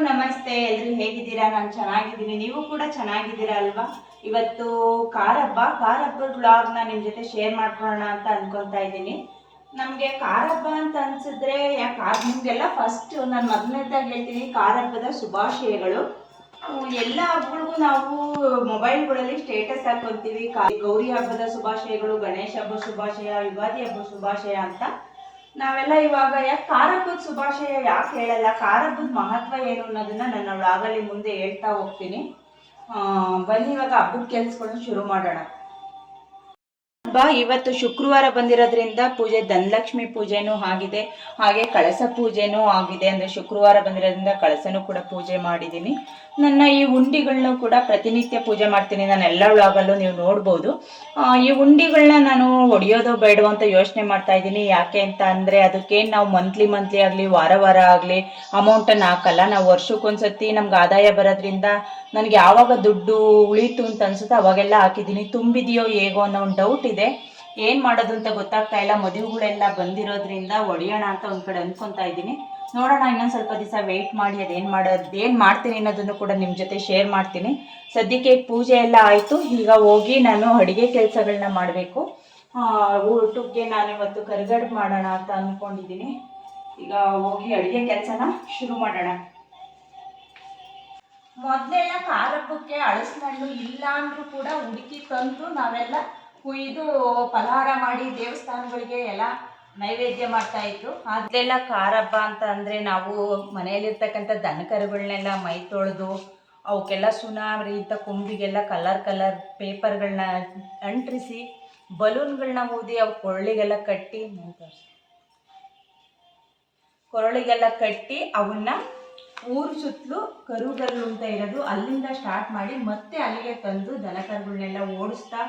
ನಮಸ್ತೆ. ಎಲ್ರು ಹೇಗಿದ್ದೀರಾ? ನಾನು ಚೆನ್ನಾಗಿದ್ದೀನಿ, ನೀವು ಕೂಡ ಚೆನ್ನಾಗಿದ್ದೀರಾ ಅಲ್ವಾ? ಇವತ್ತು ಕಾರ ಹಬ್ಬದ ವ್ಲಾಗ್ನ ನಿಮ್ಮ ಜೊತೆ ಶೇರ್ ಮಾಡ್ಕೊಳ್ಳೋಣ ಅಂತ ಅನ್ಕೊತಾ ಇದ್ದೀನಿ. ನಮಗೆ ಕಾರ ಹಬ್ಬ ಅಂತ ಅನ್ಸಿದ್ರೆ ನಿಮಗೆಲ್ಲ ಫಸ್ಟ್ ನಾನು ಮೊದಲನೇದಾಗಿ ಹೇಳ್ತೀನಿ, ಕಾರ ಹಬ್ಬದ ಶುಭಾಶಯಗಳು. ಎಲ್ಲ ಹಬ್ಬಗಳಿಗೂ ನಾವು ಮೊಬೈಲ್ಗಳಲ್ಲಿ ಸ್ಟೇಟಸ್ ಹಾಕೊತೀವಿ, ಗೌರಿ ಹಬ್ಬದ ಶುಭಾಶಯಗಳು, ಗಣೇಶ ಹಬ್ಬದ ಶುಭಾಶಯ, ಯುಗಾದಿ ಹಬ್ಬದ ಶುಭಾಶಯ ಅಂತ. ನಾವೆಲ್ಲ ಇವಾಗ ಕಾರ ಹಬ್ಬದ ಶುಭಾಶಯ ಯಾಕೆ ಹೇಳಲ್ಲ, ಕಾರ ಹಬ್ಬದ ಮಹತ್ವ ಏನು ಅನ್ನೋದನ್ನ ನನ್ನ ವ್ಲಾಗಲ್ಲಿ ಮುಂದೆ ಹೇಳ್ತಾ ಹೋಗ್ತೀನಿ. ಬನ್ನಿ ಇವಾಗ ಹಬ್ಬದ ಕೆಲ್ಸಗಳನ್ನ ಶುರು ಮಾಡೋಣ. ಇವತ್ತು ಶುಕ್ರವಾರ ಬಂದಿರೋದ್ರಿಂದ ಪೂಜೆ ಧನಲಕ್ಷ್ಮಿ ಪೂಜೆನೂ ಆಗಿದೆ, ಹಾಗೆ ಕಳಸ ಪೂಜೆನೂ ಆಗಿದೆ. ಅಂದರೆ ಶುಕ್ರವಾರ ಬಂದಿರೋದ್ರಿಂದ ಕಳಸನೂ ಕೂಡ ಪೂಜೆ ಮಾಡಿದ್ದೀನಿ. ನನ್ನ ಈ ಉಂಡಿಗಳನ್ನೂ ಕೂಡ ಪ್ರತಿನಿತ್ಯ ಪೂಜೆ ಮಾಡ್ತೀನಿ, ನಾನು ಎಲ್ಲ ವ್ಲಾಗಲ್ಲೂ ನೀವು ನೋಡ್ಬೋದು. ಈ ಉಂಡಿಗಳನ್ನ ನಾನು ಹೊಡೆಯೋದು ಬೇಡವೋ ಅಂತ ಯೋಚನೆ ಮಾಡ್ತಾ ಇದ್ದೀನಿ. ಯಾಕೆ ಅಂತ ಅಂದರೆ ಅದಕ್ಕೇನು ನಾವು ಮಂತ್ಲಿ ಆಗಲಿ ವಾರ ಆಗಲಿ ಅಮೌಂಟನ್ನು ಹಾಕಲ್ಲ. ನಾವು ವರ್ಷಕ್ಕೊಂದ್ಸತಿ ನಮ್ಗೆ ಆದಾಯ ಬರೋದ್ರಿಂದ ನನಗೆ ಯಾವಾಗ ದುಡ್ಡು ಉಳೀತು ಅಂತ ಅನ್ಸುತ್ತೆ ಅವಾಗೆಲ್ಲ ಹಾಕಿದ್ದೀನಿ. ತುಂಬಿದೆಯೋ ಹೇಗೋ ಅನ್ನೋ ಒಂದು ಡೌಟ್ ಇದೆ, ಏನು ಮಾಡೋದು ಅಂತ ಗೊತ್ತಾಗ್ತಾ ಇಲ್ಲ. ಮದುವೆಗಳೆಲ್ಲ ಬಂದಿರೋದ್ರಿಂದ ಹೊಡೆಯೋಣ ಅಂತ ಒಂದು ಕಡೆ ಅಂದ್ಕೊತಾ ಇದ್ದೀನಿ. ನೋಡೋಣ, ಇನ್ನೊಂದು ಸ್ವಲ್ಪ ದಿವಸ ವೆಯ್ಟ್ ಮಾಡಿ ಏನು ಮಾಡ್ತೀನಿ ಅನ್ನೋದನ್ನು ಕೂಡ ನಿಮ್ಮ ಜೊತೆ ಶೇರ್ ಮಾಡ್ತೀನಿ. ಸದ್ಯಕ್ಕೆ ಪೂಜೆ ಎಲ್ಲ ಆಯಿತು, ಈಗ ಹೋಗಿ ನಾನು ಅಡುಗೆ ಕೆಲಸಗಳನ್ನ ಮಾಡಬೇಕು. ಊಟಕ್ಕೆ ನಾನಿವತ್ತು ಕರಿಗಡುಬು ಮಾಡೋಣ ಅಂತ ಅಂದ್ಕೊಂಡಿದ್ದೀನಿ. ಈಗ ಹೋಗಿ ಅಡುಗೆ ಕೆಲಸನ ಶುರು ಮಾಡೋಣ. ಮೊದಲೆಲ್ಲ ಕಾರ ಹಬ್ಬಕ್ಕೆ ಹಲಸಿನಹಣ್ಣು ಇಲ್ಲ ಅಂದರೂ ಕೂಡ ಹುಡುಕಿ ತಂದು ನಾವೆಲ್ಲ ಕುಯ್ದು ಫಲಹಾರ ಮಾಡಿ ದೇವಸ್ಥಾನಗಳಿಗೆ ಎಲ್ಲ ನೈವೇದ್ಯ ಮಾಡ್ತಾ ಇತ್ತು. ಅದೆಲ್ಲ ಕಾರ ಹಬ್ಬ ಅಂತ ಅಂದರೆ ನಾವು ಮನೆಯಲ್ಲಿರ್ತಕ್ಕಂಥ ದನಕರುಗಳನ್ನೆಲ್ಲ ಮೈ ತೊಳೆದು ಅವಕ್ಕೆಲ್ಲ ಸುನಾಮರಿ ಇಂಥ ಕೊಂಬಿಗೆಲ್ಲ ಕಲರ್ ಪೇಪರ್ಗಳನ್ನ ಅಂಟಿಸಿ ಬಲೂನ್ಗಳನ್ನ ಊದಿ ಅವು ಕೊರಳಿಗೆಲ್ಲ ಕಟ್ಟಿ ಅವನ್ನ ಊರು ಸುತ್ತಲೂ ಕರುಗಲ್ಲು ಅಂತ ಇರೋದು ಅಲ್ಲಿಂದ ಸ್ಟಾರ್ಟ್ ಮಾಡಿ ಮತ್ತೆ ಅಲ್ಲಿಗೆ ತಂದು ದನಕರುಗಳನ್ನೆಲ್ಲ ಓಡಿಸ್ತಾ,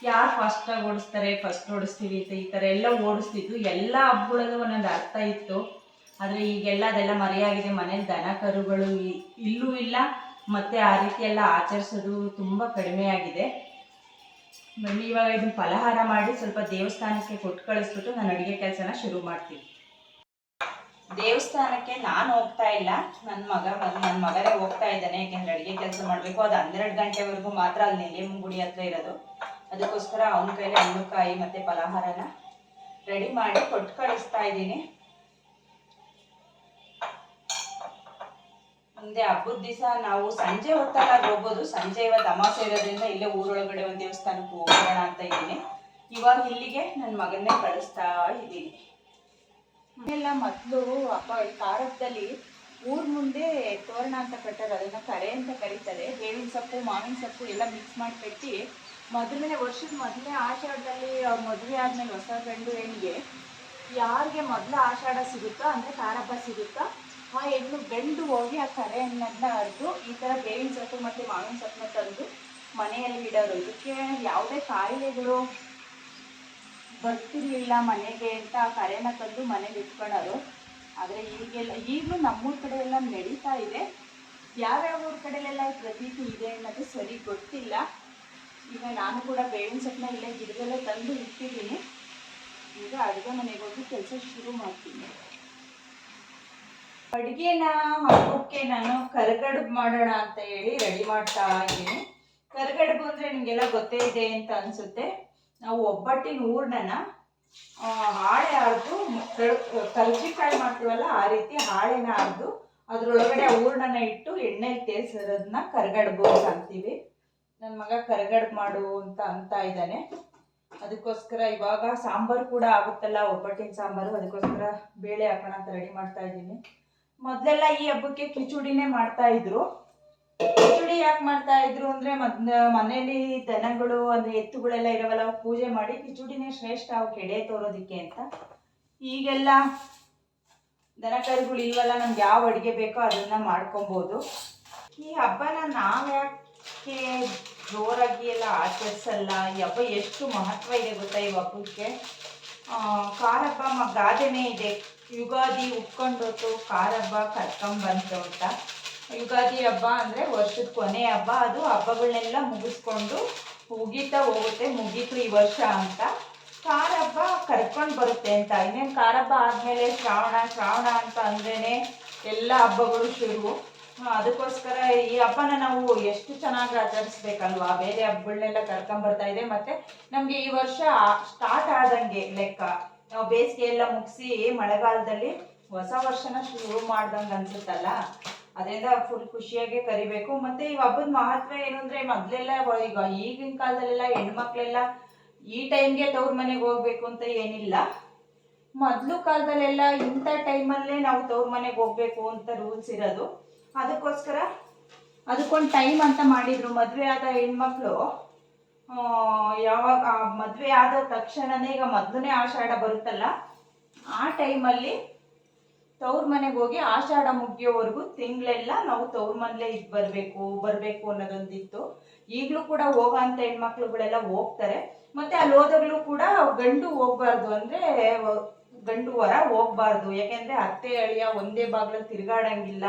ಯಾರು ಫಾಸ್ಟಾಗಿ ಓಡಿಸ್ತಾರೆ ಫಸ್ಟ್ ಓಡಿಸ್ತೀವಿ ಅಂತ ಈ ಥರ ಎಲ್ಲ ಓಡಿಸ್ತಿದ್ದು. ಎಲ್ಲ ಹಬ್ಬಗಳಲ್ಲೂ ಒಂದೊಂದು ಅರ್ಥ ಇತ್ತು. ಆದರೆ ಈಗೆಲ್ಲ ಅದೆಲ್ಲ ಮರೆಯಾಗಿದೆ. ಮನೇಲಿ ದನ ಕರುಗಳು ಇಲ್ಲೂ ಇಲ್ಲ, ಮತ್ತು ಆ ರೀತಿ ಎಲ್ಲ ಆಚರಿಸೋದು ತುಂಬ ಕಡಿಮೆ ಆಗಿದೆ. ಬನ್ನಿ ಇವಾಗ ಇದನ್ನು ಫಲಹಾರ ಮಾಡಿ ಸ್ವಲ್ಪ ದೇವಸ್ಥಾನಕ್ಕೆ ಕೊಟ್ಟು ಕಳಿಸ್ಬಿಟ್ಟು ನಾನು ಅಡುಗೆ ಕೆಲಸನ ಶುರು ಮಾಡ್ತೀನಿ. ದೇವಸ್ಥಾನಕ್ಕೆ ನಾನು ಹೋಗ್ತಾ ಇಲ್ಲ, ನನ್ನ ಮಗನೇ ಹೋಗ್ತಾ ಇದ್ದಾನೆ. ಯಾಕೆಂದರೆ ಅಡುಗೆ ಕೆಲಸ ಮಾಡಬೇಕು. ಅದು 12 ಗಂಟೆವರೆಗೂ ಮಾತ್ರ ಅಲ್ಲಿ ನೆಲೆ ಗುಡಿ ಹತ್ರ ಇರೋದು. ಅದಕ್ಕೋಸ್ಕರ ಅವನ ಕೈಲಿ ಹಣ್ಣುಕಾಯಿ ಮತ್ತು ಫಲಹಾರನ ರೆಡಿ ಮಾಡಿ ಕೊಟ್ಟು ಕಳಿಸ್ತಾ ಇದ್ದೀನಿ. ಮುಂದೆ ಹಬ್ಬದ ದಿವಸ ನಾವು ಸಂಜೆ ಹೊತ್ತಾಗ ಹೋಗ್ಬೋದು. ಸಂಜೆ ಇವತ್ತು ಅಮಾವಾಸ್ಯೆ ಇರೋದ್ರಿಂದ ಇಲ್ಲೇ ಊರೊಳಗಡೆ ಒಂದು ದೇವಸ್ಥಾನಕ್ಕೆ ಹೋಗೋಣ ಅಂತ ಇದ್ದೀನಿ. ಇವಾಗ ಇಲ್ಲಿಗೆ ನನ್ನ ಮಗನ್ನೇ ಕಳಿಸ್ತಾ ಇದ್ದೀನಿ. ಎಲ್ಲ ಮೊದಲು ಕಾರ ಹಬ್ಬದಲ್ಲಿ ಊರ ಮುಂದೆ ತೋರಣ ಅಂತ ಕಟ್ಟಾರೆ, ಅದನ್ನು ಕರೆ ಅಂತ ಕರೀತಾರೆ. ಬೇವಿನ ಸೊಪ್ಪು ಮಾವಿನ ಸೊಪ್ಪು ಎಲ್ಲ ಮಿಕ್ಸ್ ಮಾಡಿ ಕಟ್ಟಿ ವರ್ಷದ ಮೊದಲನೇ ಆಷಾಢದಲ್ಲಿ ಅವ್ರ ಮದುವೆ ಆದಮೇಲೆ ಹೊಸ ಗಂಡು ಹೆಣ್ಣಿಗೆ ಯಾರಿಗೆ ಮೊದಲ ಆಷಾಢ ಸಿಗುತ್ತೋ ಅಂದರೆ ಕಾರ ಹಬ್ಬ ಸಿಗುತ್ತೋ ಆ ಹೆಣ್ಣು ಗಂಡು ಹೋಗಿ ಆ ಕರೆಯನ್ನೆಲ್ಲ ಅರಿದು ಈ ಥರ ಬೇವಿನ ಸೊಪ್ಪು ಮತ್ತು ಮಾವಿನ ಸೊಪ್ಪನ್ನ ತಂದು ಮನೆಯಲ್ಲಿ ಇಡೋರು. ಇದಕ್ಕೆ ಯಾವುದೇ ಕಾಯಿಲೆಗಳು ಬರ್ತಿರ್ಲಿಲ್ಲ ಮನೆಗೆ ಅಂತ ಆ ಕರೆನ ತಂದು ಮನೇಲಿ ಇಟ್ಕೊಳ್ಳೋರು. ಆದರೆ ಈಗಲೂ ನಮ್ಮೂರ ಕಡೆ ಎಲ್ಲ ನಡೀತಾ ಇದೆ. ಯಾವ್ಯಾವ ಊರ ಕಡೆಯಲ್ಲೆಲ್ಲ ಪ್ರತೀತಿ ಇದೆ ಅನ್ನೋದು ಸರಿ ಗೊತ್ತಿಲ್ಲ. ಈಗ ನಾನು ಕೂಡ ಬೇವಿನ ಸೊಪ್ಪನ್ನ ಇಲ್ಲೇ ಗಿಡದಲ್ಲೇ ತಂದು ಇಟ್ಟಿದ್ದೀನಿ. ಈಗ ಅಡುಗೆ ಮನೆಗೆ ಹೋಗಿ ಕೆಲಸ ಶುರು ಮಾಡ್ತೀನಿ. ಅಡುಗೆನ ಹಬ್ಬಕ್ಕೆ ನಾನು ಕರಿಗಡುಬು ಮಾಡೋಣ ಅಂತ ಹೇಳಿ ರೆಡಿ ಮಾಡ್ತಾ ಇದ್ದೀನಿ. ಕರಿಗಡುಬು ಅಂದರೆ ನಿಮಗೆಲ್ಲ ಗೊತ್ತೇ ಇದೆ ಅಂತ ಅನಿಸುತ್ತೆ. ನಾವು ಒಬ್ಬಟ್ಟಿನ ಹೂರ್ಣನ ಹಾಳೆ ಹರಿದು ಕರ್ಜಿಕಾಯಿ ಮಾಡ್ತೀವಲ್ಲ ಆ ರೀತಿ ಹಾಳೆನ ಹರಿದು ಅದರೊಳಗಡೆ ಹೂರ್ಣನ ಇಟ್ಟು ಎಣ್ಣೆಲಿ ತೇಲ್ಸಿರೋದನ್ನ ಕರಿಗಡುಬು ಅಂತ ಅಂತೀವಿ. ನನ್ನ ಮಗ ಕರಿಗಡುಬು ಮಾಡು ಅಂತ ಇದ್ದಾನೆ. ಅದಕ್ಕೋಸ್ಕರ ಇವಾಗ ಸಾಂಬಾರು ಕೂಡ ಆಗುತ್ತಲ್ಲ, ಒಬ್ಬಟ್ಟಿನ ಸಾಂಬಾರು, ಅದಕ್ಕೋಸ್ಕರ ಬೇಳೆ ಹಾಕೋಣ ಅಂತ ರೆಡಿ ಮಾಡ್ತಾ ಇದ್ದೀನಿ. ಮೊದಲೆಲ್ಲ ಈ ಹಬ್ಬಕ್ಕೆ ಕಿಚುಡಿನೇ ಮಾಡ್ತಾ ಇದ್ರು. ಕಿಚುಡಿ ಯಾಕೆ ಮಾಡ್ತಾ ಇದ್ರು ಅಂದರೆ ಮನೇಲಿ ದನಗಳು ಅಂದರೆ ಎತ್ತುಗಳೆಲ್ಲ ಇರೋವಲ್ಲ, ಪೂಜೆ ಮಾಡಿ ಕಿಚುಡಿನೇ ಶ್ರೇಷ್ಠ ಅವಕ್ಕೆ ಎಡೆ ತೋರೋದಕ್ಕೆ ಅಂತ. ಈಗೆಲ್ಲ ದನ ಕರುಗಳು ಇಲ್ವಲ್ಲ, ನಮ್ಗೆ ಯಾವ ಅಡುಗೆ ಬೇಕೋ ಅದನ್ನು ಮಾಡ್ಕೊಬೋದು. ಈ ಹಬ್ಬನ ನಾವು ಯಾಕೆ ಜೋರಾಗಿ ಎಲ್ಲ ಆಚರಿಸಲ್ಲ? ಈ ಹಬ್ಬ ಎಷ್ಟು ಮಹತ್ವ ಇದೆ ಗೊತ್ತಾ ಈ ಹಬ್ಬಕ್ಕೆ. ಕಾರ ಹಬ್ಬ ಗಾದೆನೇ ಇದೆ, ಯುಗಾದಿ ಉಕ್ಕೊಂಡೋತು ಕಾರ ಹಬ್ಬ ಕರ್ಕೊಂಬಂತು ಅಂತ. ಯುಗಾದಿ ಹಬ್ಬ ಅಂದರೆ ವರ್ಷದ ಕೊನೆ ಹಬ್ಬ. ಅದು ಹಬ್ಬಗಳನ್ನೆಲ್ಲ ಮುಗಿಸ್ಕೊಂಡು ಮುಗೀತಾ ಹೋಗುತ್ತೆ, ಮುಗೀತು ಈ ವರ್ಷ ಅಂತ. ಕಾರ ಹಬ್ಬ ಕರ್ಕೊಂಡು ಬರುತ್ತೆ ಅಂತ. ಇನ್ನೇನು ಕಾರ ಹಬ್ಬ ಆದಮೇಲೆ ಶ್ರಾವಣ ಅಂತ ಅಂದ್ರೇ ಎಲ್ಲ ಹಬ್ಬಗಳು ಶುರು. ಅದಕ್ಕೋಸ್ಕರ ಈ ಹಬ್ಬನ ನಾವು ಎಷ್ಟು ಚೆನ್ನಾಗಿ ಆಚರಿಸ್ಬೇಕಲ್ವಾ. ಬೇರೆ ಹಬ್ಬಗಳನ್ನೆಲ್ಲ ಕರ್ಕೊಂಬರ್ತಾ ಇದೆ. ಮತ್ತೆ ನಮಗೆ ಈ ವರ್ಷ ಸ್ಟಾರ್ಟ್ ಆದಂಗೆ ಲೆಕ್ಕ. ನಾವು ಬೇಸಿಗೆ ಎಲ್ಲ ಮುಗಿಸಿ ಮಳೆಗಾಲದಲ್ಲಿ ಹೊಸ ವರ್ಷನ ಶುರು ಮಾಡ್ದಂಗೆ ಅನ್ಸುತ್ತಲ್ಲ. ಅದರಿಂದ ಫುಲ್ ಖುಷಿಯಾಗಿ ಕರಿಬೇಕು. ಮತ್ತೆ ಈ ಹಬ್ಬದ ಮಹತ್ವ ಏನು ಅಂದ್ರೆ, ಮೊದಲೆಲ್ಲ ಈಗ ಈಗಿನ ಕಾಲದಲ್ಲೆಲ್ಲ ಹೆಣ್ಮಕ್ಳೆಲ್ಲ ಈ ಟೈಮ್ಗೆ ತವ್ರ ಮನೆಗೆ ಹೋಗ್ಬೇಕು ಅಂತ ಏನಿಲ್ಲ. ಮೊದಲು ಕಾಲದಲ್ಲೆಲ್ಲ ಇಂಥ ಟೈಮಲ್ಲೇ ನಾವು ತವ್ರ ಮನೆಗೆ ಹೋಗ್ಬೇಕು ಅಂತ ರೂಲ್ಸ್ ಇರೋದು. ಅದಕ್ಕೋಸ್ಕರ ಅದಕ್ಕೊಂದು ಟೈಮ್ ಅಂತ ಮಾಡಿದ್ರು. ಮದುವೆ ಆದ ಹೆಣ್ಮಕ್ಳು ಯಾವಾಗ ಮದುವೆ ಆದ ತಕ್ಷಣನೇ, ಈಗ ಮೊದಲನೇ ಆಷಾಢ ಬರುತ್ತಲ್ಲ, ಆ ಟೈಮಲ್ಲಿ ತವ್ರ ಮನೆಗೆ ಹೋಗಿ ಆಷಾಢ ಮುಗಿಯೋವರೆಗೂ ತಿಂಗಳೆಲ್ಲ ನಾವು ತವ್ರ ಮನೇಲೇ ಬರಬೇಕು ಅನ್ನೋದೊಂದಿತ್ತು. ಈಗಲೂ ಕೂಡ ಹೋಗೋ ಅಂತ ಹೆಣ್ಮಕ್ಳುಗಳೆಲ್ಲ ಹೋಗ್ತಾರೆ. ಮತ್ತೆ ಅಲ್ಲಿ ಹೋದಾಗಲೂ ಕೂಡ ಗಂಡು ಹೋಗ್ಬಾರ್ದು, ಅಂದರೆ ಗಂಡು ವರ ಹೋಗ್ಬಾರ್ದು. ಯಾಕೆಂದರೆ ಅತ್ತೆ ಅಳಿಯ ಒಂದೇ ಬಾಗ್ಲಲ್ಲಿ ತಿರುಗಾಡಂಗಿಲ್ಲ.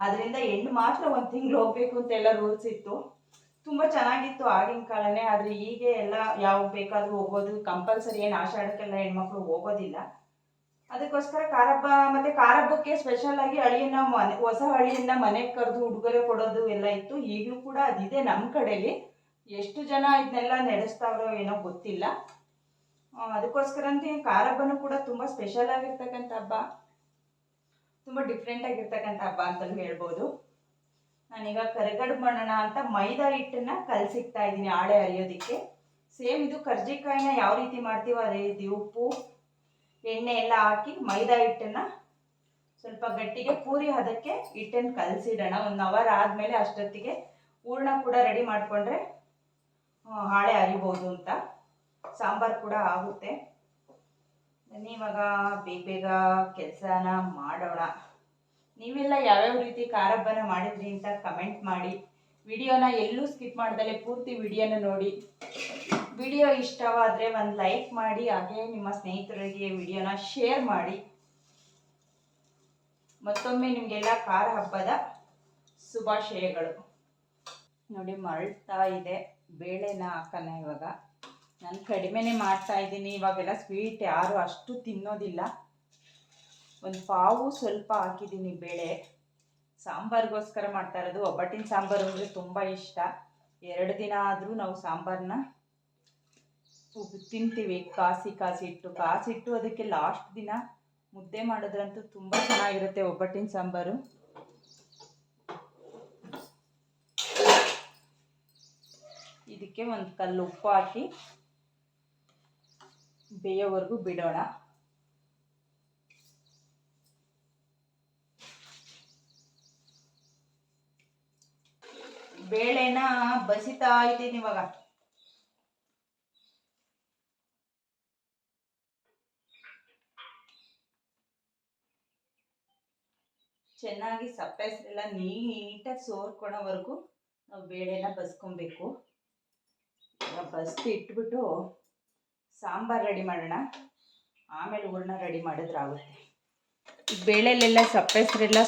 ಅದರಿಂದ ಹೆಣ್ಣು ಮಾತ್ರ ಒಂದು ತಿಂಗಳು ಹೋಗ್ಬೇಕು ಅಂತ ಎಲ್ಲ ರೂಲ್ಸ್ ಇತ್ತು. ತುಂಬ ಚೆನ್ನಾಗಿತ್ತು ಆಗಿನ ಕಾಲನೇ. ಆದರೆ ಹೀಗೆ ಎಲ್ಲ ಯಾವಾಗ ಬೇಕಾದರೂ ಹೋಗೋದು, ಕಂಪಲ್ಸರಿ ಏನು ಆಷಾಢಕ್ಕೆಲ್ಲ ಹೆಣ್ಮಕ್ಳು ಹೋಗೋದಿಲ್ಲ. ಅದಕ್ಕೋಸ್ಕರ ಕಾರಬ್ಬ, ಮತ್ತೆ ಕಾರಬ್ಬಕ್ಕೆ ಸ್ಪೆಷಲ್ ಆಗಿ ಅಳಿಯನ್ನ ಹೊಸ ಅಳಿಯನ್ನ ಮನೆಗೆ ಕರೆದು ಉಡುಗೊರೆ ಕೊಡೋದು ಎಲ್ಲ ಇತ್ತು. ಈಗಲೂ ಕೂಡ ಅದಿದೆ ನಮ್ಮ ಕಡೆಯಲ್ಲಿ. ಎಷ್ಟು ಜನ ಇದನ್ನೆಲ್ಲ ನಡೆಸ್ತಾವ್ರೋ ಏನೋ ಗೊತ್ತಿಲ್ಲ. ಅದಕ್ಕೋಸ್ಕರ ಅಂತ ಕಾರಬ್ಬನೂ ಕೂಡ ತುಂಬ ಸ್ಪೆಷಲ್ ಆಗಿರ್ತಕ್ಕಂಥ ಹಬ್ಬ, ತುಂಬ ಡಿಫ್ರೆಂಟ್ ಆಗಿರ್ತಕ್ಕಂಥ ಹಬ್ಬ ಅಂತಲೂ ಹೇಳ್ಬೋದು. ನಾನೀಗ ಕರಿಗಡುಬು ಮಾಡೋಣ ಅಂತ ಮೈದಾ ಹಿಟ್ಟನ್ನ ಕಲಸಿಕ್ತಾ ಇದ್ದೀನಿ ಆಳೆ ಅರಿಯೋದಕ್ಕೆ. ಸೇಮ್ ಇದು ಕರ್ಜಿಕಾಯಿನ ಯಾವ ರೀತಿ ಮಾಡ್ತೀವೋ ಅದೇ ರೀತಿ ಉಪ್ಪು ಎಣ್ಣೆ ಎಲ್ಲ ಹಾಕಿ ಮೈದಾ ಹಿಟ್ಟನ್ನ ಸ್ವಲ್ಪ ಗಟ್ಟಿಗೆ ಪೂರಿ ಹದಕ್ಕೆ ಹಿಟ್ಟನ್ನು ಕಲಸಿಡೋಣ. 1 ಅವರ್ ಆದಮೇಲೆ ಅಷ್ಟೊತ್ತಿಗೆ ಹೂರ್ಣ ಕೂಡ ರೆಡಿ ಮಾಡಿಕೊಂಡ್ರೆ ಹಾಳೆ ಅರಿಬೋದು ಅಂತ. ಸಾಂಬಾರು ಕೂಡ ಆಗುತ್ತೆ. ಇವಾಗ ಬೇಗ ಕೆಲಸನ ಮಾಡೋಣ. ನೀವೆಲ್ಲ ಯಾವ್ಯಾವ ರೀತಿ ಕಾರಬ್ಬನ ಮಾಡಿದ್ರಿ ಅಂತ ಕಮೆಂಟ್ ಮಾಡಿ. ವಿಡಿಯೋನ ಎಲ್ಲೂ ಸ್ಕಿಪ್ ಮಾಡ್ದಲೆ ಪೂರ್ತಿ ವಿಡಿಯೋನ ನೋಡಿ. ವಿಡಿಯೋ ಇಷ್ಟವಾದರೆ ಒಂದು ಲೈಕ್ ಮಾಡಿ, ಹಾಗೆ ನಿಮ್ಮ ಸ್ನೇಹಿತರಿಗೆ ವಿಡಿಯೋನ ಶೇರ್ ಮಾಡಿ. ಮತ್ತೊಮ್ಮೆ ನಿಮಗೆಲ್ಲ ಕಾರ ಹಬ್ಬದ ಶುಭಾಶಯಗಳು. ನೋಡಿ ಮರಳ್ತಾ ಇದೆ. ಬೇಳೆನ ಹಾಕೋಣ ಇವಾಗ. ನಾನು ಕಡಿಮೆನೇ ಮಾಡ್ತಾ ಇದ್ದೀನಿ. ಇವಾಗೆಲ್ಲ ಸ್ವೀಟ್ ಯಾರು ಅಷ್ಟು ತಿನ್ನೋದಿಲ್ಲ. ಒಂದು ಪಾವು ಸ್ವಲ್ಪ ಹಾಕಿದ್ದೀನಿ ಬೇಳೆ. ಸಾಂಬಾರಿಗೋಸ್ಕರ ಮಾಡ್ತಾ ಇರೋದು. ಒಬ್ಬಟ್ಟಿನ ಸಾಂಬಾರು ಅಂದರೆ ತುಂಬ ಇಷ್ಟ. 2 ದಿನ ಆದರೂ ನಾವು ಸಾಂಬಾರನ್ನ ತಿಂತೀವಿ. ಕಾಸಿಟ್ಟು ಅದಕ್ಕೆ ಲಾಸ್ಟ್ ದಿನ ಮುದ್ದೆ ಮಾಡೋದ್ರಂತೂ ತುಂಬ ಚೆನ್ನಾಗಿರುತ್ತೆ ಒಬ್ಬಟ್ಟಿನ ಸಾಂಬಾರು. ಇದಕ್ಕೆ ಒಂದು ಕಲ್ಲು ಉಪ್ಪು ಹಾಕಿ ಬೇಯೋವರೆಗೂ ಬಿಡೋಣ. ಬೇಳೆನ ಬಸಿತಾ ಇದ್ದೀನಿ ಇವಾಗ. ಚೆನ್ನಾಗಿ ಸಪ್ಪೆ ಹೆಸರೆಲ್ಲ ನೀಟಾಗಿ ಸೋರ್ಕೊಳೋವರೆಗೂ ನಾವು ಬೇಳೆನ ಬಸ್ಕೊಬೇಕು. ಬಸ್ದು ಇಟ್ಬಿಟ್ಟು ಸಾಂಬಾರು ರೆಡಿ ಮಾಡೋಣ, ಆಮೇಲೆ ಹೂರ್ಣ ರೆಡಿ ಮಾಡಿದ್ರೆ ಆಗುತ್ತೆ. ಬೇಳೆಲೆಲ್ಲ ಸಪ್ಪೆ ಹೆಸರೆಲ್ಲ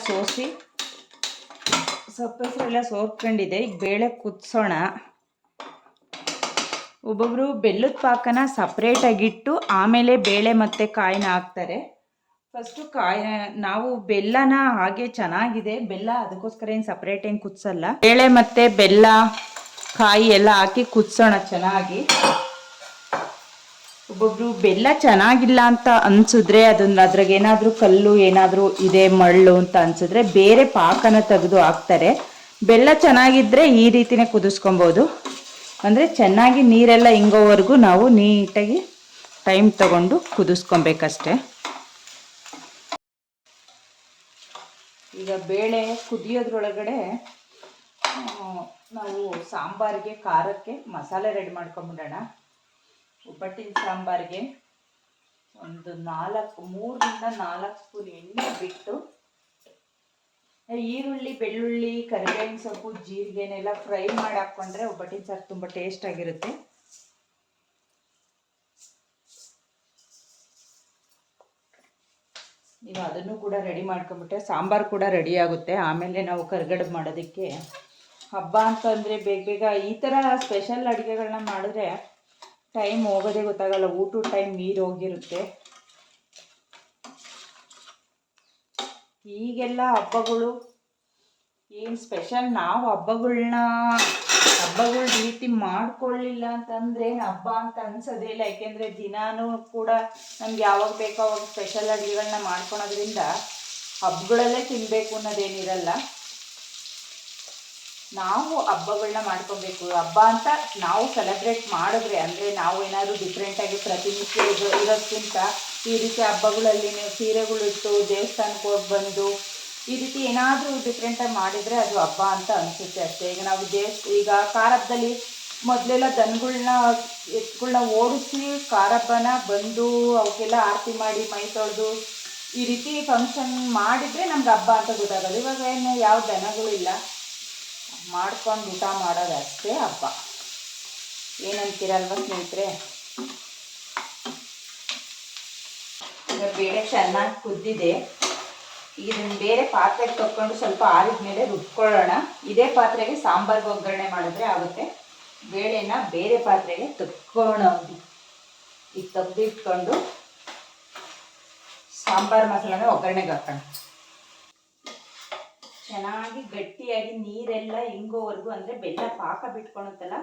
ಸೋರ್ಕೊಂಡಿದೆ. ಈಗ ಬೇಳೆ ಕುದಿಸೋಣ. ಒಬ್ಬೊಬ್ಬರು ಬೆಲ್ಲದ ಪಾಕನ ಸಪ್ರೇಟಾಗಿಟ್ಟು ಆಮೇಲೆ ಬೇಳೆ ಮತ್ತು ಕಾಯಿನ ಹಾಕ್ತಾರೆ. ಫಸ್ಟು ನಾವು ಬೆಲ್ಲನ ಹಾಗೆ ಚೆನ್ನಾಗಿದೆ ಬೆಲ್ಲ, ಅದಕ್ಕೋಸ್ಕರ ಏನು ಸಪ್ರೇಟ್ ಏನು ಕುದಿಸಲ್ಲ. ಬೇಳೆ ಮತ್ತು ಬೆಲ್ಲ ಕಾಯಿ ಎಲ್ಲ ಹಾಕಿ ಕುದಿಸೋಣ ಚೆನ್ನಾಗಿ. ಒಬ್ಬೊಬ್ರು ಬೆಲ್ಲ ಚೆನ್ನಾಗಿಲ್ಲ ಅಂತ ಅನ್ಸಿದ್ರೆ ಅದ್ರಾಗ ಏನಾದರೂ ಕಲ್ಲು ಏನಾದರೂ ಇದೆ ಮಳ್ಳು ಅಂತ ಅನ್ಸಿದ್ರೆ ಬೇರೆ ಪಾಕನ ತೆಗೆದು ಹಾಕ್ತಾರೆ. ಬೆಲ್ಲ ಚೆನ್ನಾಗಿದ್ದರೆ ಈ ರೀತಿನೇ ಕುದಿಸ್ಕೊಬೋದು. ಅಂದರೆ ಚೆನ್ನಾಗಿ ನೀರೆಲ್ಲ ಹಿಂಗೋವರೆಗೂ ನಾವು ನೀಟಾಗಿ ಟೈಮ್ ತಗೊಂಡು ಕುದಿಸ್ಕೊಬೇಕಷ್ಟೆ. ಈಗ ಬೇಳೆ ಕುದಿಯೋದ್ರೊಳಗಡೆ ನಾವು ಸಾಂಬಾರಿಗೆ ಖಾರಕ್ಕೆ ಮಸಾಲೆ ರೆಡಿ ಮಾಡ್ಕೊಂಬಿಡೋಣ. ಒಬ್ಬಟ್ಟಿನ ಸಾಂಬಾರಿಗೆ ಒಂದು 3 ರಿಂದ 4 ಸ್ಪೂನ್ ಎಣ್ಣೆ ಬಿಟ್ಟು ಈರುಳ್ಳಿ, ಬೆಳ್ಳುಳ್ಳಿ, ಕರಿಬೇವಿನ ಸೊಪ್ಪು, ಜೀರಿಗೆನೆಲ್ಲ ಫ್ರೈ ಮಾಡಿ ಹಾಕ್ಕೊಂಡ್ರೆ ಒಬ್ಬಟ್ಟಿನ ಸಾರು ತುಂಬ ಟೇಸ್ಟಾಗಿರುತ್ತೆ. ಈಗ ಅದನ್ನು ಕೂಡ ರೆಡಿ ಮಾಡ್ಕೊಂಬಿಟ್ರೆ ಸಾಂಬಾರು ಕೂಡ ರೆಡಿ ಆಗುತ್ತೆ. ಆಮೇಲೆ ನಾವು ಕರಿಗಡುಬು ಮಾಡೋದಕ್ಕೆ ಹಬ್ಬ ಅಂತಂದರೆ ಬೇಗ ಈ ಥರ ಸ್ಪೆಷಲ್ ಅಡುಗೆಗಳನ್ನ ಮಾಡಿದ್ರೆ ಟೈಮ್ ಹೋಗೋದೇ ಗೊತ್ತಾಗಲ್ಲ. ಊಟದ ಟೈಮ್ ಮೀರಿ ಹೋಗಿರುತ್ತೆ. ಈಗೆಲ್ಲ ಹಬ್ಬಗಳು ಏನು ಸ್ಪೆಷಲ್ ನಾವು ಹಬ್ಬಗಳ ರೀತಿ ಮಾಡ್ಕೊಳ್ಳಿಲ್ಲ ಅಂತಂದರೆ ಹಬ್ಬ ಅಂತ ಅನ್ಸೋದೇ ಇಲ್ಲ. ಯಾಕೆಂದರೆ ದಿನಾನೂ ಕೂಡ ನಮ್ಗೆ ಯಾವಾಗ ಬೇಕೋ ಅವಾಗ ಸ್ಪೆಷಲ್ ಅಡುಗೆಗಳನ್ನ ಮಾಡ್ಕೊಳೋದ್ರಿಂದ ಹಬ್ಬಗಳಲ್ಲೇ ತಿನ್ನಬೇಕು ಅನ್ನೋದೇನಿರಲ್ಲ. ನಾವು ಹಬ್ಬಗಳನ್ನ ಮಾಡ್ಕೊಬೇಕು. ಹಬ್ಬ ಅಂತ ನಾವು ಸೆಲೆಬ್ರೇಟ್ ಮಾಡಿದ್ರೆ, ಅಂದರೆ ನಾವು ಏನಾದರೂ ಡಿಫ್ರೆಂಟಾಗಿ ಪ್ರತಿನಿತ್ಯ ಇರೋದಕ್ಕಿಂತ ಈ ರೀತಿ ಹಬ್ಬಗಳಲ್ಲಿ ನೀವು ಸೀರೆಗಳಿಟ್ಟು ದೇವಸ್ಥಾನಕ್ಕೆ ಹೋಗಿ ಬಂದು ಈ ರೀತಿ ಏನಾದರೂ ಡಿಫ್ರೆಂಟಾಗಿ ಮಾಡಿದರೆ ಅದು ಹಬ್ಬ ಅಂತ ಅನಿಸುತ್ತೆ ಅಷ್ಟೇ. ಈಗ ನಾವು ಈಗ ಕಾರ ಹಬ್ಬದಲ್ಲಿ ಮೊದಲೆಲ್ಲ ದನಗಳನ್ನ ಎತ್ತುಗಳನ್ನ ಓಡಿಸಿ ಕಾರ ಹಬ್ಬನ ಬಂದು ಅವಕ್ಕೆಲ್ಲ ಆರತಿ ಮಾಡಿ ಮೈ ತೊಳೆದು ಈ ರೀತಿ ಫಂಕ್ಷನ್ ಮಾಡಿದರೆ ನಮ್ಗೆ ಹಬ್ಬ ಅಂತ ಗೊತ್ತಾಗೋದು. ಇವಾಗ ಏನು ಯಾವ ದನಗಳಿಲ್ಲ, ಮಾಡ್ಕೊಂಡು ಊಟ ಮಾಡೋದಷ್ಟೇ ಹಬ್ಬ. ಏನಂತೀರಲ್ವ ಸ್ನೇಹಿತರೆ? ಈಗ ಬೇಳೆ ಚೆನ್ನಾಗಿ ಕುದ್ದಿದೆ. ಇದನ್ನು ಬೇರೆ ಪಾತ್ರೆಗೆ ತಕ್ಕೊಂಡು ಸ್ವಲ್ಪ ಆರಿದ ಮೇಲೆ ರುಬ್ಕೊಳ್ಳೋಣ. ಇದೇ ಪಾತ್ರೆಗೆ ಸಾಂಬಾರ್ಗೆ ಒಗ್ಗರಣೆ ಮಾಡಿದ್ರೆ ಆಗುತ್ತೆ. ಬೇಳೆನ ಬೇರೆ ಪಾತ್ರೆಗೆ ಈಗ ತೆಗೆದಿಟ್ಕೊಂಡು ಸಾಂಬಾರು ಮಸಾಲೆನ ಒಗ್ಗರಣೆಗೆ ಹಾಕೋಣ. ಚೆನ್ನಾಗಿ ಗಟ್ಟಿಯಾಗಿ ನೀರೆಲ್ಲ ಹಿಂಗೋವರೆಗೂ, ಅಂದರೆ ಬೆಲ್ಲ ಪಾಕ ಬಿಟ್ಕೊಳುತ್ತಲ್ಲ,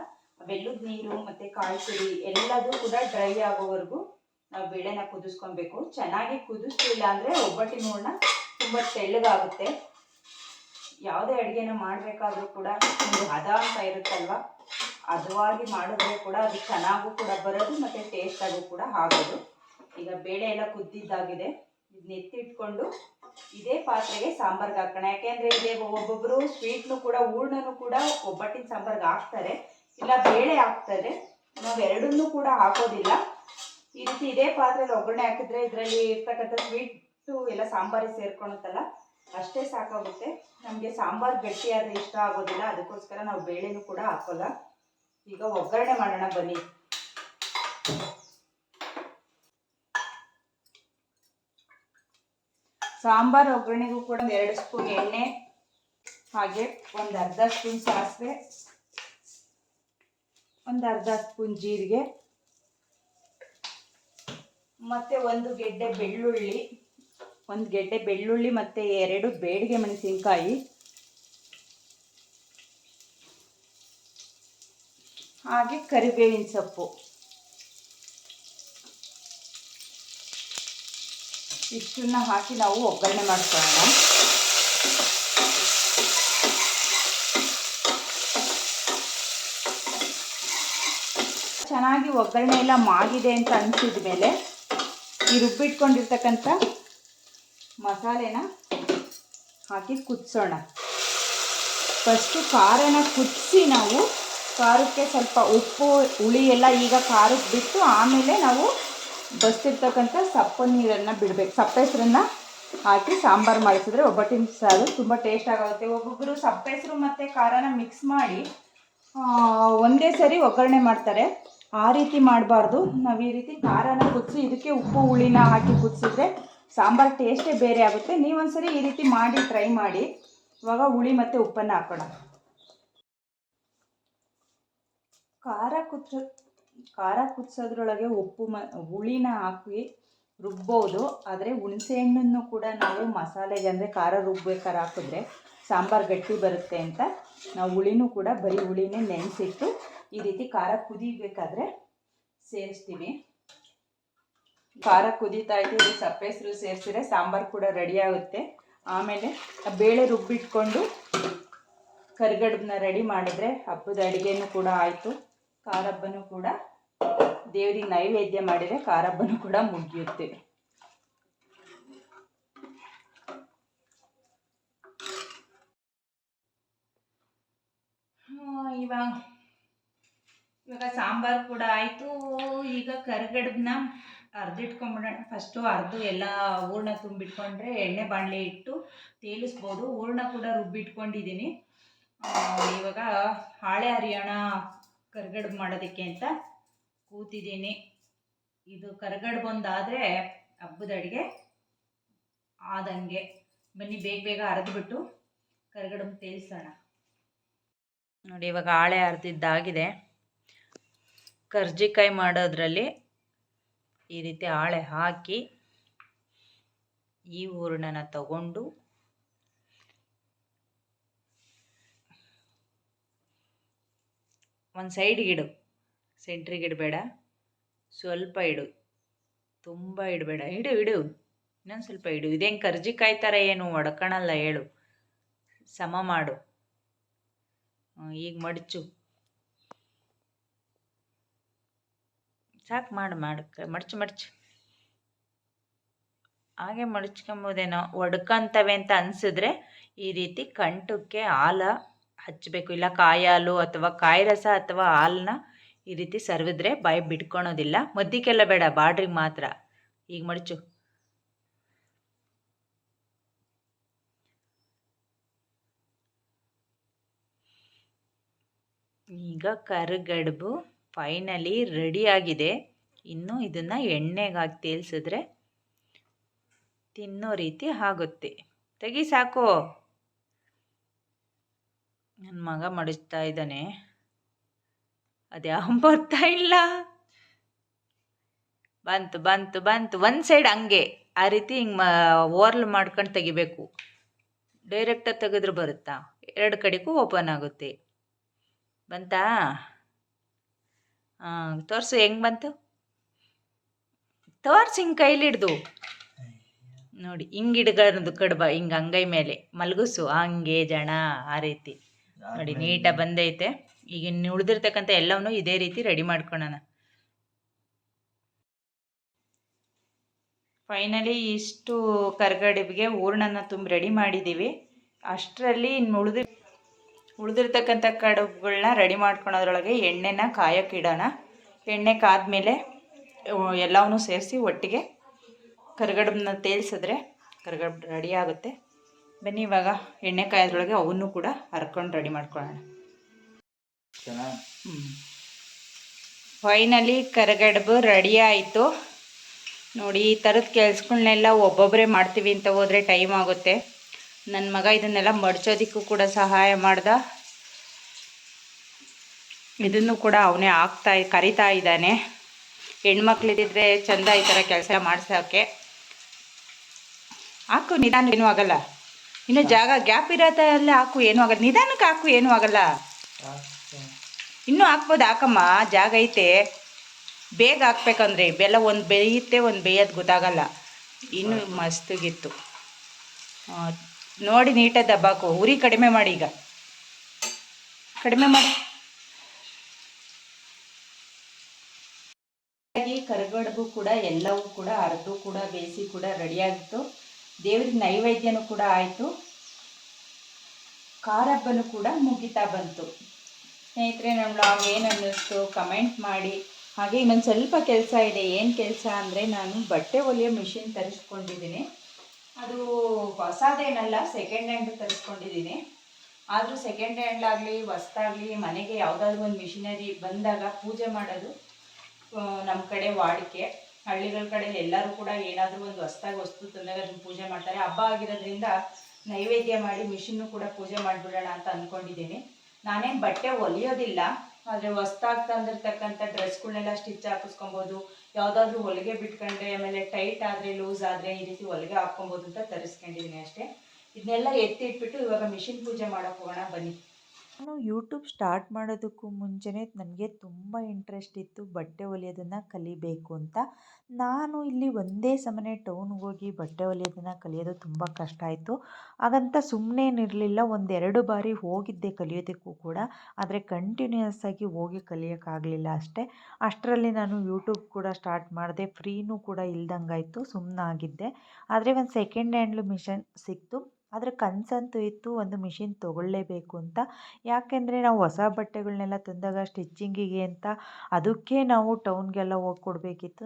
ಬೆಲ್ಲದ ನೀರು ಮತ್ತು ಕಾಯಿ ತುರಿ ಎಲ್ಲದೂ ಕೂಡ ಡ್ರೈ ಆಗೋವರೆಗೂ ನಾವು ಬೇಳೆನ ಕುದಿಸ್ಕೊಬೇಕು. ಚೆನ್ನಾಗಿ ಕುದಿಸ್ಲಿಲ್ಲ ಅಂದರೆ ಒಬ್ಬಟ್ಟಿನ ಹೂರಣ ತುಂಬ ತೆಳ್ಳಗಾಗುತ್ತೆ. ಯಾವುದೇ ಅಡುಗೆನ ಮಾಡಬೇಕಾದ್ರೂ ಕೂಡ ಒಂದು ಹದ ಅಂತ ಇರುತ್ತಲ್ವ, ಹದವಾಗಿ ಮಾಡಿದ್ರೆ ಕೂಡ ಅದು ಚೆನ್ನಾಗೂ ಕೂಡ ಬರೋದು ಮತ್ತು ಟೇಸ್ಟಾಗೂ ಕೂಡ ಆಗೋದು. ಈಗ ಬೇಳೆ ಎಲ್ಲ ಕುದ್ದಿದ್ದಾಗಿದೆ. ಇದನ್ನ ಎತ್ತಿಟ್ಕೊಂಡು ಇದೇ ಪಾತ್ರೆಗೆ ಸಾಂಬಾರ್ಗೆ ಹಾಕೋಣ. ಯಾಕೆಂದರೆ ಇದೇ ಒಬ್ಬೊಬ್ಬರು ಸ್ವೀಟ್ನು ಕೂಡ ಹೂರ್ಣನೂ ಕೂಡ ಒಬ್ಬಟ್ಟಿನ ಸಾಂಬಾರ್ಗೆ ಹಾಕ್ತಾರೆ, ಇಲ್ಲ ಬೇಳೆ ಹಾಕ್ತಾರೆ. ನಾವು ಎರಡನ್ನೂ ಕೂಡ ಹಾಕೋದಿಲ್ಲ. ಈ ರೀತಿ ಇದೇ ಪಾತ್ರೆಯಲ್ಲಿ ಒಗ್ಗರಣೆ ಹಾಕಿದ್ರೆ ಇದರಲ್ಲಿ ಇರ್ತಕ್ಕಂಥ ಸ್ವೀಟು ಎಲ್ಲ ಸಾಂಬಾರಿಗೆ ಸೇರ್ಕೊಳುತ್ತಲ್ಲ, ಅಷ್ಟೇ ಸಾಕಾಗುತ್ತೆ. ನಮಗೆ ಸಾಂಬಾರು ಗಟ್ಟಿಯಾದರೆ ಇಷ್ಟ ಆಗೋದಿಲ್ಲ, ಅದಕ್ಕೋಸ್ಕರ ನಾವು ಬೇಳೆನೂ ಕೂಡ ಹಾಕೋಲ್ಲ. ಈಗ ಒಗ್ಗರಣೆ ಮಾಡೋಣ ಬನ್ನಿ. ಸಾಂಬಾರು ಒಗ್ಗರಣೆಗೂ ಕೂಡ 2 ಸ್ಪೂನ್ ಎಣ್ಣೆ, ಹಾಗೆ ಒಂದು ಅರ್ಧ ಸ್ಪೂನ್ ಸಾಸಿವೆ, ಒಂದು ಅರ್ಧ ಸ್ಪೂನ್ ಜೀರಿಗೆ, ಮತ್ತು ಒಂದು ಗೆಡ್ಡೆ ಬೆಳ್ಳುಳ್ಳಿ ಮತ್ತು 2 ಬೇಡಿಗೆ ಮೆಣಸಿನಕಾಯಿ, ಹಾಗೆ ಕರಿಬೇವಿನ ಸೊಪ್ಪು. ಇಷ್ಟನ್ನ ಹಾಕಿ ನಾವು ಒಗ್ಗರಣೆ ಮಾಡ್ಕೊಳ್ಳೋಣ. ಚೆನ್ನಾಗಿ ಒಗ್ಗರಣೆ ಎಲ್ಲ ಮಾಗಿದೆ ಅಂತ ಅನಿಸಿದ ಮೇಲೆ ಈ ರುಬ್ಬಿಟ್ಕೊಂಡಿರ್ತಕ್ಕಂಥ ಮಸಾಲೆನ ಹಾಕಿ ಕುದಿಸೋಣ. ಫಸ್ಟು ಖಾರನ ಕುದಿಸಿ ನಾವು ಖಾರಕ್ಕೆ ಸ್ವಲ್ಪ ಉಪ್ಪು ಹುಳಿ ಎಲ್ಲ ಈಗ ಖಾರಕ್ಕೆ ಬಿಟ್ಟು ಆಮೇಲೆ ನಾವು ಬಸ್ತಿರ್ತಕ್ಕಂಥ ಸಪ್ಪೆ ನೀರನ್ನು ಬಿಡಬೇಕು. ಸಪ್ಪೆ ಹೆಸರನ್ನು ಹಾಕಿ ಸಾಂಬಾರು ಮಾಡಿಸಿದ್ರೆ ಒಬ್ಬಟ್ಟಿನ ಸಾರು ತುಂಬ ಟೇಸ್ಟಾಗುತ್ತೆ. ಒಬ್ಬೊಬ್ಬರು ಸಪ್ಪೆ ಹೆಸರು ಮತ್ತು ಖಾರನ ಮಿಕ್ಸ್ ಮಾಡಿ ಒಂದೇ ಸರಿ ಒಗ್ಗರಣೆ ಮಾಡ್ತಾರೆ. ಆ ರೀತಿ ಮಾಡಬಾರ್ದು. ನಾವು ಈ ರೀತಿ ಖಾರನ ಕುದಿಸಿ ಇದಕ್ಕೆ ಉಪ್ಪು ಹುಳಿನ ಹಾಕಿ ಕುದಿಸಿದ್ರೆ ಸಾಂಬಾರು ಟೇಸ್ಟೇ ಬೇರೆ ಆಗುತ್ತೆ. ನೀವೊಂದ್ಸರಿ ಈ ರೀತಿ ಮಾಡಿ ಟ್ರೈ ಮಾಡಿ. ಇವಾಗ ಹುಳಿ ಮತ್ತು ಉಪ್ಪನ್ನು ಹಾಕೋಣ. ಖಾರ ಕುದಿಸೋದ್ರೊಳಗೆ ಹುಳಿನ ಹಾಕಿ ರುಬ್ಬೋದು. ಆದರೆ ಹುಣಸೆಹಣ್ಣನ್ನು ಕೂಡ ನಾವು ಮಸಾಲೆಗೆ, ಅಂದರೆ ಖಾರ ರುಬ್ಬೇಕಾದ್ರೆ ಹಾಕಿದ್ರೆ ಸಾಂಬಾರು ಗಟ್ಟಿ ಬರುತ್ತೆ ಅಂತ ನಾವು ಹುಳಿನೂ ಕೂಡ ಬರೀ ಹುಳಿನೇ ನೆನೆಸಿಟ್ಟು ಈ ರೀತಿ ಖಾರ ಕುದಿಬೇಕಾದ್ರೆ ಸೇರಿಸ್ತೀವಿ. ಖಾರ ಕುದೀತಾ ಇದ್ದು ಸಪ್ಪೆ ಹೆಸರು ಸೇರಿಸಿದ್ರೆ ಸಾಂಬಾರು ಕೂಡ ರೆಡಿ ಆಗುತ್ತೆ. ಆಮೇಲೆ ಬೇಳೆ ರುಬ್ಬಿಟ್ಕೊಂಡು ಕರಿಗಡುಬನ್ನ ರೆಡಿ ಮಾಡಿದ್ರೆ ಹಬ್ಬದ ಅಡುಗೆನೂ ಕೂಡ ಆಯಿತು. ಖಾರ ಹಬ್ಬನೂ ಕೂಡ ದೇವರಿಗೆ ನೈವೇದ್ಯ ಮಾಡಿದರೆ ಖಾರ ಹಬ್ಬನೂ ಕೂಡ ಮುಗಿಯುತ್ತೆ. ಇವಾಗ ಸಾಂಬಾರು ಕೂಡ ಆಯಿತು. ಈಗ ಕರಿಗಡುಬನ್ನ ಅರ್ದಿಟ್ಕೊಂಡ್ಬಿಡೋಣ. ಫಸ್ಟು ಎಲ್ಲ ಹೂರ್ಣ ತುಂಬಿಟ್ಕೊಂಡ್ರೆ ಎಣ್ಣೆ ಬಾಣಲೆ ಇಟ್ಟು ತೇಲಿಸ್ಬೋದು. ಹೂರ್ಣ ಕೂಡ ರುಬ್ಬಿಟ್ಕೊಂಡಿದ್ದೀನಿ. ಇವಾಗ ಹಾಳೆ ಹರಿಯೋಣ ಕರಿಗಡುಬು ಮಾಡೋದಕ್ಕೆ ಅಂತ ಕೂತಿದ್ದೀನಿ. ಇದು ಕರಿಗಡುಬು ಒಂದಾದರೆ ಹಬ್ಬದ ಅಡುಗೆ ಆದಂಗೆ. ಬನ್ನಿ ಬೇಗ ಅರೆದ್ಬಿಟ್ಟು ಕರಿಗಡುಬು ತೇಲಿಸೋಣ. ನೋಡಿ, ಇವಾಗ ಹಾಳೆ ಅರ್ದಿದ್ದಾಗಿದೆ. ಕರ್ಜಿಕಾಯಿ ಮಾಡೋದ್ರಲ್ಲಿ ಈ ರೀತಿ ಹಾಳೆ ಹಾಕಿ ಈ ಹೂರಣನ ತಗೊಂಡು ಒಂದು ಸೈಡ್ಗೆ ಇಡು, ಸೆಂಟ್ರಿಗೆ ಇಡಬೇಡ, ಸ್ವಲ್ಪ ಇಡು, ತುಂಬ ಇಡಬೇಡ, ಇಡು ಇಡು, ಇನ್ನೊಂದು ಸ್ವಲ್ಪ ಇಡು. ಇದೇನು ಕರ್ಜಿಕಾಯಿ ಥರ ಏನು ಒಡ್ಕೊಳಲ್ಲ, ಹೇಳು, ಸಮ ಮಾಡು. ಈಗ ಮಡಚು, ಸಾಕು, ಮಾಡು ಮಡಚು ಮಡಚು. ಹಾಗೆ ಮಡಚ್ಕೊಂಬೋದೇನೋ. ಒಡ್ಕೊಂತವೆ ಅಂತ ಅನಿಸಿದ್ರೆ ಈ ರೀತಿ ಕಂಠಕ್ಕೆ ಹಾಲು ಹಚ್ಚಬೇಕು, ಇಲ್ಲ ಕಾಯಿ ಹಾಲು ಅಥವಾ ಕಾಯಿ ರಸ ಅಥವಾ ಹಾಲನ್ನ ಈ ರೀತಿ ಸರಿದ್ರೆ ಬಾಯಿ ಬಿಡ್ಕೊಳೋದಿಲ್ಲ. ಮದ್ದಿಗೆಲ್ಲ ಬೇಡ, ಬಾಡ್ರಿಗೆ ಮಾತ್ರ. ಈಗ ಮಡಚು. ಈಗ ಕರಿಗಡುಬು ಫೈನಲಿ ರೆಡಿಯಾಗಿದೆ. ಇನ್ನು ಇದನ್ನು ಎಣ್ಣೆಗೆ ಹಾಕಿ ತೇಲ್ಸಿದ್ರೆ ತಿನ್ನೋ ರೀತಿ ಆಗುತ್ತೆ. ತೆಗಿ, ಸಾಕು. ನನ್ನ ಮಗ ಮಡಿಸ್ತಾ ಇದ್ದಾನೆ, ಅದ್ಯಾವ ಬರ್ತಾ ಇಲ್ಲ. ಬಂತು ಬಂತು ಬಂತು. ಒಂದು ಸೈಡ್ ಹಂಗೆ ಆ ರೀತಿ ಹಿಂಗೆ ಓರ್ಲ್ ಮಾಡ್ಕೊಂಡು ತೆಗಿಬೇಕು. ಡೈರೆಕ್ಟಾಗಿ ತೆಗೆದ್ರೆ ಬರುತ್ತಾ? ಎರಡು ಕಡೆಗೂ ಓಪನ್ ಆಗುತ್ತೆ. ಬಂತಾ? ಹಾಂ, ತೋರಿಸು ಹೆಂಗೆ ಬಂತು. ತೋರಿಸಿ ಹಿಂಗೆ ಕೈಲಿ ಹಿಡ್ದು ನೋಡಿ, ಹಿಂಗೆ ಹಿಡ್ಕೊಂಡು ಕಡ್ಬ, ಹಿಂಗೆ ಅಂಗೈ ಮೇಲೆ ಮಲಗಿಸು, ಹಂಗೆ ಜಣ ಆ ರೀತಿ ನೋಡಿ. ನೀಟಾಗಿ ಬಂದೈತೆ. ಈಗ ಇನ್ನು ಉಳಿದಿರ್ತಕ್ಕಂಥ ಎಲ್ಲವನ್ನೂ ಇದೇ ರೀತಿ ರೆಡಿ ಮಾಡ್ಕೊಳ್ಳೋಣ. ಫೈನಲಿ ಇಷ್ಟು ಕರಿಗಡುಬಿಗೆ ಹೂರಣನ ತುಂಬ ರೆಡಿ ಮಾಡಿದ್ದೀವಿ. ಅಷ್ಟರಲ್ಲಿ ಇನ್ನು ಉಳಿದಿರ್ತಕ್ಕಂಥ ಕಡುಬುಗಳನ್ನ ರೆಡಿ ಮಾಡ್ಕೊಳೋದ್ರೊಳಗೆ ಎಣ್ಣೆನ ಕಾಯೋಕೆ ಇಡೋಣ. ಎಣ್ಣೆ ಕಾದ್ಮೇಲೆ ಎಲ್ಲವನ್ನೂ ಸೇರಿಸಿ ಒಟ್ಟಿಗೆ ಕರಿಗಡುಬನ್ನ ತೇಲ್ಸಿದ್ರೆ ಕರಿಗಡುಬು ರೆಡಿ ಆಗುತ್ತೆ. ಬನ್ನಿ ಇವಾಗ ಎಣ್ಣೆ ಕಾಯೋದ್ರೊಳಗೆ ಅವನ್ನು ಕೂಡ ಹರ್ಕೊಂಡು ರೆಡಿ ಮಾಡ್ಕೊಳ್ಳೋಣ. ಫೈನಲಿ ಕರಿಗಡುಬು ರೆಡಿ ಆಯಿತು ನೋಡಿ. ಈ ಥರದ ಕೆಲ್ಸಗಳನ್ನೆಲ್ಲ ಒಬ್ಬೊಬ್ಬರೇ ಮಾಡ್ತೀವಿ ಅಂತ ಹೋದರೆ ಟೈಮ್ ಆಗುತ್ತೆ. ನನ್ನ ಮಗ ಇದನ್ನೆಲ್ಲ ಮಡ್ಚೋದಕ್ಕೂ ಕೂಡ ಸಹಾಯ ಮಾಡ್ದ. ಇದನ್ನು ಕೂಡ ಅವನೇ ಕರಿತಾ ಇದ್ದಾನೆ. ಹೆಣ್ಮಕ್ಳಿದ್ದರೆ ಚೆಂದ ಈ ಥರ ಕೆಲಸ ಮಾಡ್ಸೋಕ್ಕೆ. ಹಾಕು, ನಿಧಾನ, ಏನೂ ಆಗಲ್ಲ. ಇನ್ನು ಜಾಗ ಗ್ಯಾಪ್ ಇರೋದಲ್ಲೇ ಹಾಕು, ಏನೂ ಆಗಲ್ಲ. ನಿಧಾನಕ್ಕೆ ಹಾಕು, ಏನೂ ಆಗಲ್ಲ. ಇನ್ನೂ ಹಾಕ್ಬೋದು, ಹಾಕಮ್ಮ, ಜಾಗ ಐತೆ. ಬೇಗ ಹಾಕ್ಬೇಕಂದ್ರೆ ಬೆಲ್ಲ ಒಂದು ಬೇಯುತ್ತೆ, ಒಂದು ಬೇಯೋದು ಗೊತ್ತಾಗಲ್ಲ. ಇನ್ನೂ ಮಸ್ತಿಗಿತ್ತು ನೋಡಿ. ನೀಟಾಗಿ ದಬ್ಬಾಕು. ಉರಿ ಕಡಿಮೆ ಮಾಡಿ, ಈಗ ಕಡಿಮೆ ಮಾಡಿ. ಕರಿಗಡುಬು ಕೂಡ ಎಲ್ಲವೂ ಕೂಡ ಅರ್ದು ಕೂಡ ಬೇಯಿಸಿ ಕೂಡ ರೆಡಿಯಾಗಿತ್ತು. ದೇವ್ರಿಗೆ ನೈವೇದ್ಯನೂ ಕೂಡ ಆಯಿತು. ಖಾರ ಹಬ್ಬನೂ ಕೂಡ ಮುಗಿತಾ ಬಂತು. ಸ್ನೇಹಿತರೆ, ನಮ್ಮ ಬ್ಲಾಗ್ ಏನು ಅನ್ನಿಸ್ತು ಕಮೆಂಟ್ ಮಾಡಿ. ಹಾಗೆ ಇನ್ನೊಂದು ಸ್ವಲ್ಪ ಕೆಲಸ ಇದೆ. ಏನು ಕೆಲಸ ಅಂದರೆ, ನಾನು ಬಟ್ಟೆ ಹೊಲಿಯೋ ಮಿಷಿನ್ ತರಿಸ್ಕೊಂಡಿದ್ದೀನಿ. ಅದು ಹೊಸದೇನಲ್ಲ, ಸೆಕೆಂಡ್ ಹ್ಯಾಂಡ್ ತರಿಸ್ಕೊಂಡಿದ್ದೀನಿ. ಆದರೂ ಸೆಕೆಂಡ್ ಹ್ಯಾಂಡ್ ಆಗಲಿ ಹೊಸದಾಗಲಿ ಮನೆಗೆ ಯಾವುದಾದ್ರೂ ಒಂದು ಮಿಷಿನರಿ ಬಂದಾಗ ಪೂಜೆ ಮಾಡೋದು ನಮ್ಮ ಕಡೆ ವಾಡಿಕೆ. ಹಳ್ಳಿಗಳ ಕಡೆ ಎಲ್ಲರೂ ಕೂಡ ಏನಾದರೂ ಒಂದು ಹೊಸದಾಗಿ ವಸ್ತು ತಂದಾಗ ಅದನ್ನು ಪೂಜೆ ಮಾಡ್ತಾರೆ. ಹಬ್ಬ ಆಗಿರೋದ್ರಿಂದ ನೈವೇದ್ಯ ಮಾಡಿ ಮಿಷಿನ್ನು ಕೂಡ ಪೂಜೆ ಮಾಡಿಬಿಡೋಣ ಅಂತ ಅಂದ್ಕೊಂಡಿದ್ದೀನಿ. ನಾನೇನು ಬಟ್ಟೆ ಹೊಲಿಯೋದಿಲ್ಲ, ಆದರೆ ಹೊಸ್ದಾಗಿ ತಂದಿರ್ತಕ್ಕಂಥ ಡ್ರೆಸ್ಗಳನ್ನೆಲ್ಲ ಸ್ಟಿಚ್ ಹಾಕಿಸ್ಕೊಬೋದು. ಯಾವುದಾದ್ರೂ ಹೊಲಿಗೆ ಬಿಟ್ಕೊಂಡ್ರೆ, ಆಮೇಲೆ ಟೈಟ್ ಆದರೆ, ಲೂಸ್ ಆದರೆ ಈ ರೀತಿ ಹೊಲಿಗೆ ಹಾಕ್ಕೊಬೋದು ಅಂತ ತರಿಸ್ಕೊಂಡಿದ್ದೀನಿ ಅಷ್ಟೇ. ಇದನ್ನೆಲ್ಲ ಎತ್ತಿಟ್ಬಿಟ್ಟು ಇವಾಗ ಮಿಷಿನ್ ಪೂಜೆ ಮಾಡೋಕೆ ಹೋಗೋಣ, ಬನ್ನಿ. ನಾನು ಯೂಟ್ಯೂಬ್ ಸ್ಟಾರ್ಟ್ ಮಾಡೋದಕ್ಕೂ ಮುಂಚೆನೇ ನನಗೆ ತುಂಬ ಇಂಟ್ರೆಸ್ಟ್ ಇತ್ತು ಬಟ್ಟೆ ಹೊಲಿಯೋದನ್ನು ಕಲಿಬೇಕು ಅಂತ. ನಾನು ಇಲ್ಲಿ ಒಂದೇ ಸಮನೆ ಟೌನ್ಗೆ ಹೋಗಿ ಬಟ್ಟೆ ಹೊಲಿಯೋದನ್ನು ಕಲಿಯೋದು ತುಂಬ ಕಷ್ಟ ಆಯಿತು. ಹಾಗಂತ ಸುಮ್ಮನೇನಿರಲಿಲ್ಲ, ಒಂದೆರಡು ಬಾರಿ ಹೋಗಿದ್ದೆ ಕಲಿಯೋದಕ್ಕೂ ಕೂಡ. ಆದರೆ ಕಂಟಿನ್ಯೂಯಸ್ ಆಗಿ ಹೋಗಿ ಕಲಿಯೋಕ್ಕಾಗಲಿಲ್ಲ ಅಷ್ಟೇ. ಅಷ್ಟರಲ್ಲಿ ನಾನು ಯೂಟ್ಯೂಬ್ ಕೂಡ ಸ್ಟಾರ್ಟ್ ಮಾಡಿದೆ. ಫ್ರೀನೂ ಕೂಡ ಇಲ್ದಂಗಾಯಿತು, ಸುಮ್ಮನಾಗಿದ್ದೆ. ಆದರೆ ಒಂದು ಸೆಕೆಂಡ್ ಹ್ಯಾಂಡ್ ಮಿಷನ್ ಸಿಕ್ತು. ಆದರೆ ಕನಸಂತೂ ಇತ್ತು, ಒಂದು ಮಿಷಿನ್ ತೊಗೊಳ್ಳೇಬೇಕು ಅಂತ. ಯಾಕೆಂದರೆ ನಾವು ಹೊಸ ಬಟ್ಟೆಗಳನ್ನೆಲ್ಲ ತಂದಾಗ ಸ್ಟಿಚ್ಚಿಂಗಿಗೆ ಅಂತ ಅದಕ್ಕೆ ನಾವು ಟೌನ್ಗೆಲ್ಲ ಹೋಗಿ ಕೊಡಬೇಕಿತ್ತು.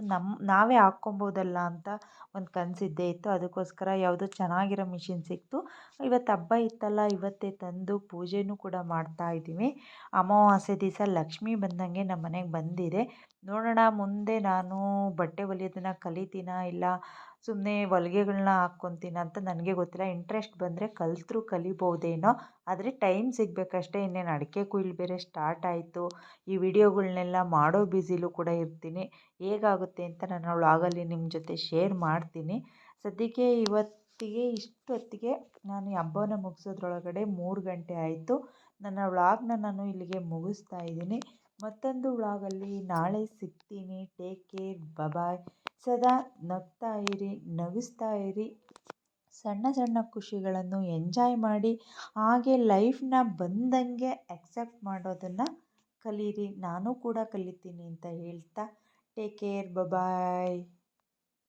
ನಾವೇ ಹಾಕ್ಕೊಬೋದಲ್ಲ ಅಂತ ಒಂದು ಕನಸಿದ್ದೇ ಇತ್ತು. ಅದಕ್ಕೋಸ್ಕರ ಯಾವುದೋ ಚೆನ್ನಾಗಿರೋ ಮಿಷಿನ್ ಸಿಕ್ತು. ಇವತ್ತು ಹಬ್ಬ ಇತ್ತಲ್ಲ, ಇವತ್ತೇ ತಂದು ಪೂಜೆನೂ ಕೂಡ ಮಾಡ್ತಾಯಿದ್ದೀವಿ. ಅಮಾವಾಸ್ಯೆ ದಿವಸ ಲಕ್ಷ್ಮಿ ಬಂದಂಗೆ ನಮ್ಮ ಮನೆಗೆ ಬಂದಿದೆ. ನೋಡೋಣ ಮುಂದೆ ನಾನು ಬಟ್ಟೆ ಹೊಲಿಯೋದನ್ನು ಕಲಿತೀನಾ ಇಲ್ಲ ಸುಮ್ಮನೆ ಹೊಲಿಗೆಗಳನ್ನ ಹಾಕ್ಕೊತೀನ ಅಂತ ನನಗೆ ಗೊತ್ತಿಲ್ಲ. ಇಂಟ್ರೆಸ್ಟ್ ಬಂದರೆ ಕಲಿಬೋದೇನೋ, ಆದರೆ ಟೈಮ್ ಸಿಗಬೇಕಷ್ಟೇ. ಇನ್ನೇನು ಅಡಿಕೆ ಕುಯ್ಲು ಬೇರೆ ಸ್ಟಾರ್ಟ್ ಆಯಿತು. ಈ ವಿಡಿಯೋಗಳನ್ನೆಲ್ಲ ಮಾಡೋ ಬ್ಯುಸಿಲೂ ಕೂಡ ಇರ್ತೀನಿ. ಹೇಗಾಗುತ್ತೆ ಅಂತ ನಾನು ವ್ಲಾಗಲ್ಲಿ ನಿಮ್ಮ ಜೊತೆ ಶೇರ್ ಮಾಡ್ತೀನಿ. ಸದ್ಯಕ್ಕೆ ಇಷ್ಟೊತ್ತಿಗೆ ನಾನು ಈ ಹಬ್ಬನ ಮುಗಿಸೋದ್ರೊಳಗಡೆ 3 ಗಂಟೆ ಆಯಿತು. ನನ್ನ ವ್ಲಾಗ್ನ ನಾನು ಇಲ್ಲಿಗೆ ಮುಗಿಸ್ತಾ ಇದ್ದೀನಿ. ಮತ್ತೊಂದು ವ್ಲಾಗಲ್ಲಿ ನಾಳೆ ಸಿಗ್ತೀನಿ. ಟೇಕ್ ಕೇರ್, ಬಾಯ್. ಸದಾ ನಗ್ತಾ ಇರಿ, ನಗಿಸ್ತಾ ಇರಿ, ಸಣ್ಣ ಸಣ್ಣ ಖುಷಿಗಳನ್ನು ಎಂಜಾಯ್ ಮಾಡಿ, ಹಾಗೆ ಲೈಫ್ನ ಬಂದಂಗೆ ಅಕ್ಸೆಪ್ಟ್ ಮಾಡೋದನ್ನು ಕಲೀರಿ. ನಾನು ಕೂಡ ಕಲಿತೀನಿ ಅಂತ ಹೇಳ್ತಾ ಟೇಕ್ ಕೇರ್, ಬಾಯ್.